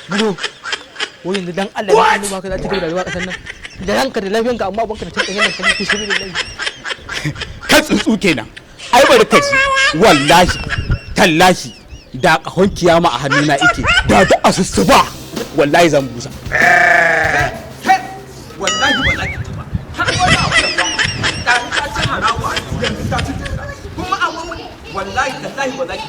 Mado, wai yanzu dan Allah ne ba ka za ta gaba da rayuwa kasan nan. Da ranka da lafiyanka amma banka da cin nan kan kishi da lai. Ka tsuntsu kenan. Ai bari ka ji. Wallahi tallahi da kahon kiyama a hannuna yake. Da asusu ba. Wallahi zan busa. Wallahi wallahi ba. Har wani abu da ta ci harawa yanzu ta ci kuma amma wallahi tallahi wallahi.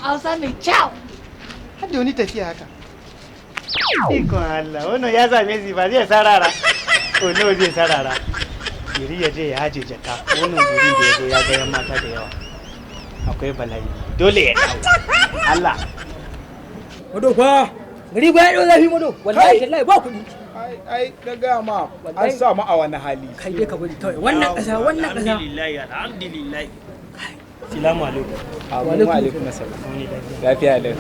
Hausa mai kyau. Har da wani tafiya haka. Ikon Allah, wannan ya same shi ba zai sarara. O nawa zai sarara. Giri ya je ya haje jaka. Wannan guri da ya zo ya ga yan mata da yawa. Akwai bala'i. Dole ya dawo. Allah. Mado fa. Gari ba ya dau zafi Mado. Wallahi tallahi ba kuɗi. Ai na ga ma an sa mu a wani hali. Kai dai ka bari kawai. Wannan ƙasa, wannan ƙasa. Alhamdulillah. Assalamu alaikum. Wa alaikum assalam. Lafiya lau.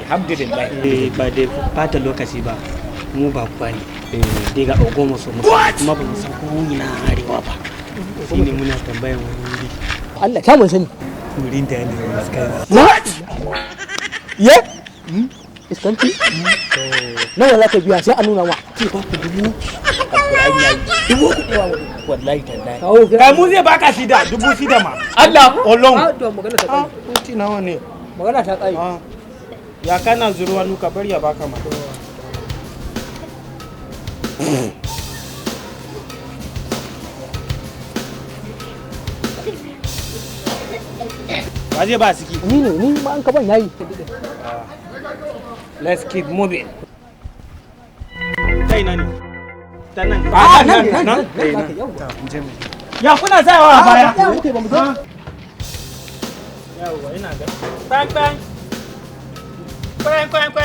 Alhamdulillah. Ba da bata lokaci ba. Mu ba ku bane. Dai ga ogomo so mu kuma ba mu san ko ina arewa ba. Shine muna tambayan wani wuri. Allah ta mun sani. Wurin da yana iskanci. What? Ye? Iskanci? Nawa za ka biya sai a nuna ma. Ki ba ku dubu. Alƙur'ani yayi. Dubu kuɗi wa Mado. Wallahi tallahi. Kai mu zai baka shida, 6,000 ma. Allah olong. To magana ta kai. Kuti nawa ne? Magana ta kai. Ya kana zuruwa nuka bari ya baka ma. Ba zai ba siki. Ni ma an ka ban yayi. Let's keep moving. Kai na ne? Ta nan. Nan. Ya kuna tsayawa a baya. Ya wuce ba mu zo. Yawwa ina ga. Bang bang. Kwang.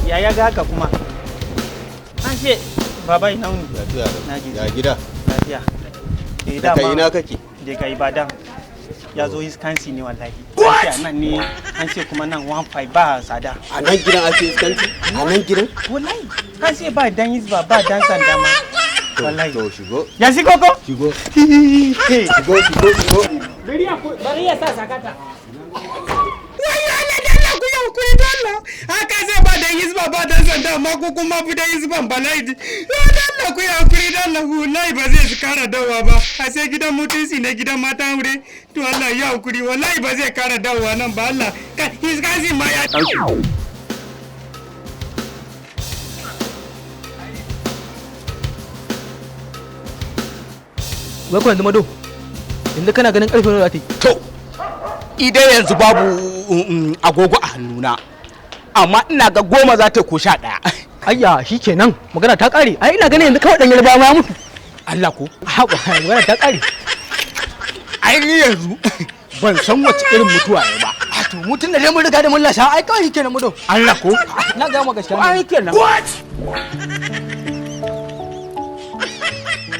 Ya ga haka kuma. An ce baba ina wuni. Lafiya Na gida. ya gida. Lafiya. Daga ina kake? Daga Ibadan. Ya zo iskansi ne wallahi. What? Nan ne an ce kuma nan 15 ba tsada. A nan gidan ake iskanci? A nan gidan? Wallahi. An ce ba dan yizba ba dan sanda ma. Wallahi. To shigo. Ya shigo ko? Shigo. Hey. Shigo. Bari ya sa sakata. Haka zai ba da hizba ba dan sanda amma ko kuma fi da hizban bala'i. Allah ku ya kuri dan Allah wallahi ba zai kara dawa ba. A sai gidan mutunci ne gidan mata aure. To Allah ya kuri wallahi ba zai kara dawa nan ba Allah. Ka hizgazi ma ya Wai ko yanzu Mado. Yanzu kana ganin karfe nawa za ta yi? To idan yanzu babu agogo a hannuna. Amma ina ga 10 za ta ko 11. Ayya shikenan magana ta kare. Ai ina ganin yanzu kawai dan yarba ma ya mutu. Allah ko? Magana ta kare. Ai ni yanzu ban san wace irin mutuwa ne ba. To mutun da dai mun riga da mun lasha ai kawai shikenan Mado. Allah ko? Na ga mu gaskiya. Ai kenan. What?